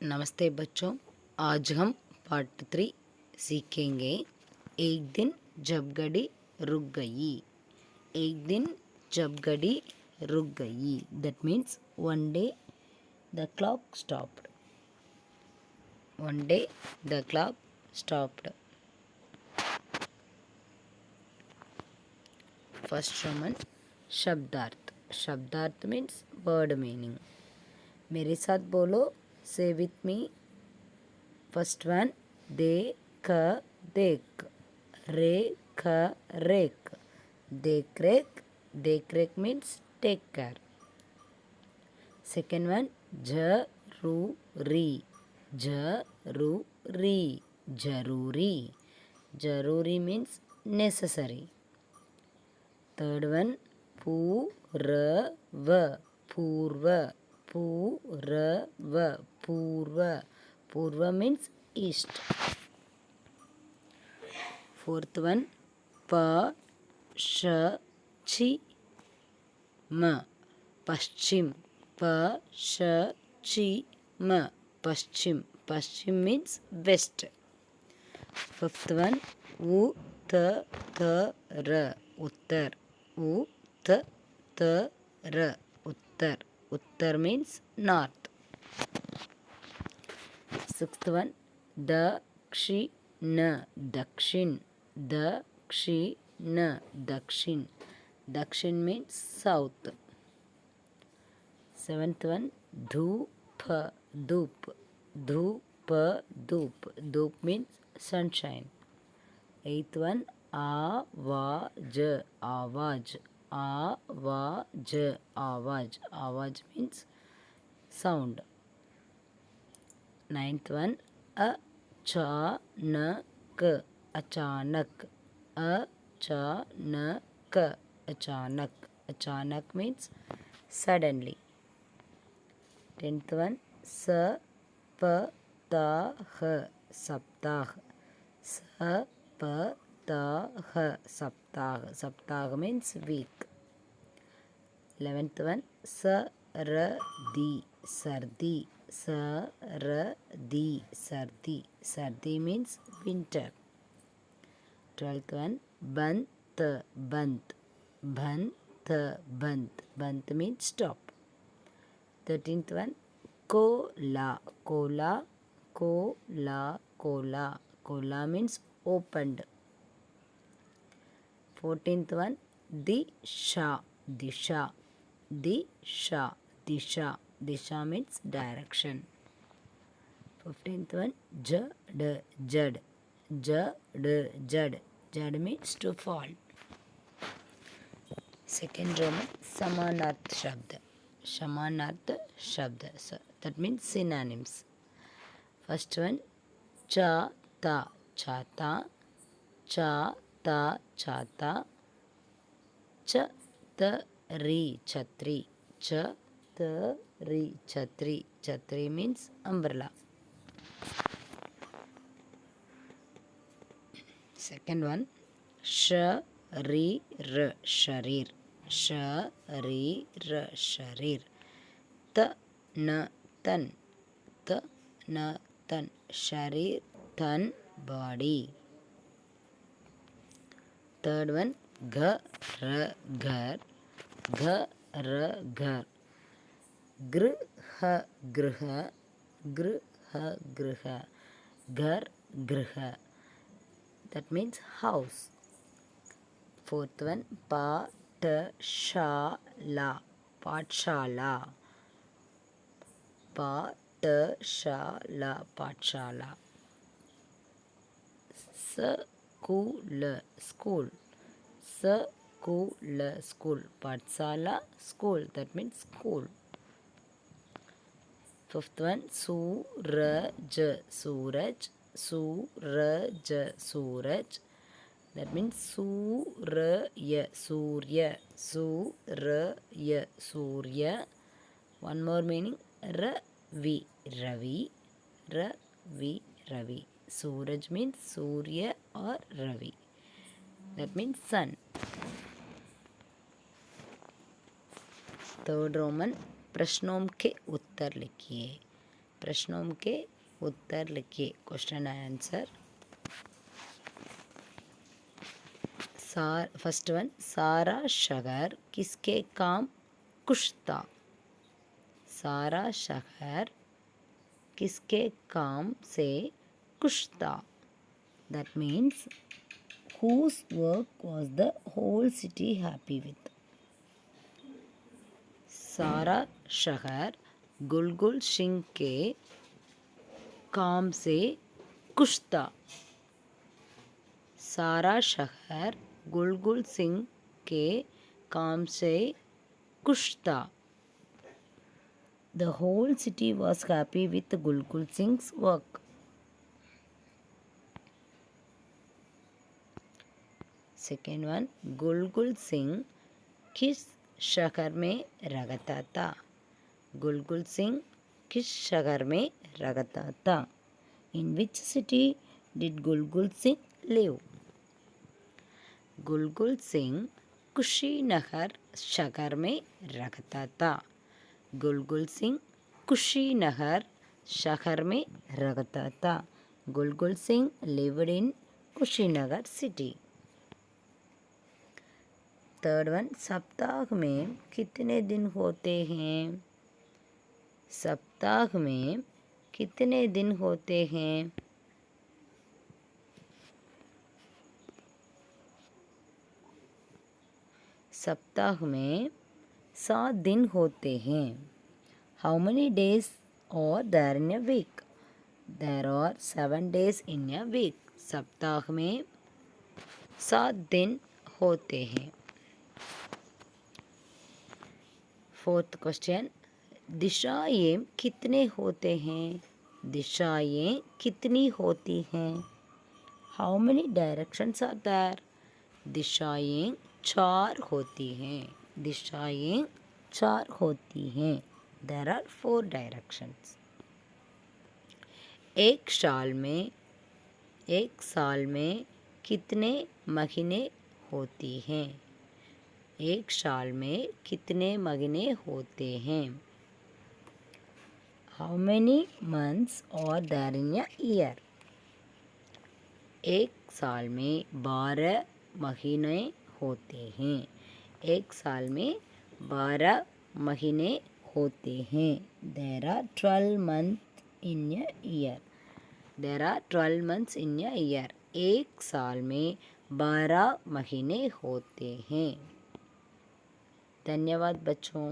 नमस्ते बच्चों, आज हम पार्ट 3 सीखेंगे। एक दिन जब घड़ी रुक गई। एक दिन जब घड़ी रुक गई, that means one day the clock stopped. One day the clock stopped. First Roman, शब्दार्थ. शब्दार्थ means word meaning. मेरे साथ बोलो, say with me. First one, देख देख, रेख रेख, देख रेख means take care. Second one, जरूरी, जरूरी, जरूरी, जरूरी means necessary. Third one, पूर्व, पूर्व, पूर्व, पूर्व, पूर्व means east. Fourth one, पश्चिम, पश्चिम, पश्चिम, पश्चिम, पश्चिम means west. Fifth one, उत्तर, उत्तर, उत्तर, उत्तर, उत्तर means north. Sixth one, दक्षिण, दक्षिण, दक्षिण, दक्षिण, दक्षिण means south. Seventh one, धूप, धूप, धूप, धूप, धूप means sunshine. Eighth one, आवाज, आवाज, आवाज, आवाज, आवाज means sound. Ninth one, अचानक, अचानक, अचानक, अचानक, अचानक means suddenly. Tenth one, सप्ताह, सप्ताह, सप्ताह, सप्ताह, सप्ताह means week. 11th one, सर्दी, सर्दी, सर्दी, सर्दी, सर्दी means winter. 12th one, बंत, बंत, बंत, बंत, बंत means stop. 13th one, Cola, Cola, Cola, Cola, Cola means opened. 14th one, दिशा, दिशा, दिशा, दिशा, दिशा means direction. 15th one, जड, जड, जड, जड, जड means to fall. Second Roman, समानार्थ शब्द, समानार्थ शब्द, that means synonyms. First one, छाता, छाता, छाता, छाता, छतरी, छतरी, छतरी, छतरी, छतरी means umbrella. Second one, शरीर, शरीर, शरीर, शरीर, तन, तन, तन, तन, शरीर, तन, body. Third one, घर, घर, घर, घर, गृह, गृह, गृह, गृह, घर, गृह, that means house. Fourth one, पाठशाला, पाठशाला, पाठशाला, पाठशाला. स्कूल, स्कूल, स्कूल, स्कूल, पाठशाला, school, that means school. Fifth one, सूरज, सूरज, सूरज, सूरज, that means सूर्य, सूर्य, सूर्य, सूर्य. One more meaning, रवि, रवि, रवि, रवि. सूरज means सूर्य or रवि, that means sun. Third Roman, प्रश्नों के उत्तर लिखिए. प्रश्नों के उत्तर लिखिए. Question answer. फर्स्ट वन, सारा शहर किसके काम खुश था. सारा शहर किसके काम से खुश था. That means whose work was the whole city happy with. सारा शहर गुलगुल सिंह के काम से खुश था. सारा शहर गुलगुल सिंह के काम से खुश था. The whole city was happy with Gulgul Singh's work. Second one, गुलगुल सिंह किस शहर में रहता था. गुलगुल सिंह किस शहर में रहता था. In which city did गुलगुल सिंह live? गुलगुल सिंह कुशीनगर शहर में रहता था. गुलगुल सिंह कुशीनगर शहर में रहता था. Gulgul Singh lived in Kushinagar city. Third one, सप्ताह में कितने दिन होते हैं. सप्ताह में कितने दिन होते हैं. सप्ताह में 7 दिन होते हैं. How many days are there in a week? There are 7 days in a week. सप्ताह में 7 दिन होते हैं. फोर्थ क्वेश्चन, दिशाएं कितने होते हैं. दिशाएं कितनी होती हैं. How many directions are there? दिशाएं 4 होती हैं. दिशाएं 4 होती हैं. There are 4 directions. एक साल में कितने महीने होती हैं. एक साल में कितने महीने होते हैं. How many months are there in a year? एक साल में 12 महीने होते हैं. एक साल में 12 महीने होते हैं. There are 12 months in a year. There are 12 months in a year. एक साल में 12 महीने होते हैं. धन्यवाद बच्चों.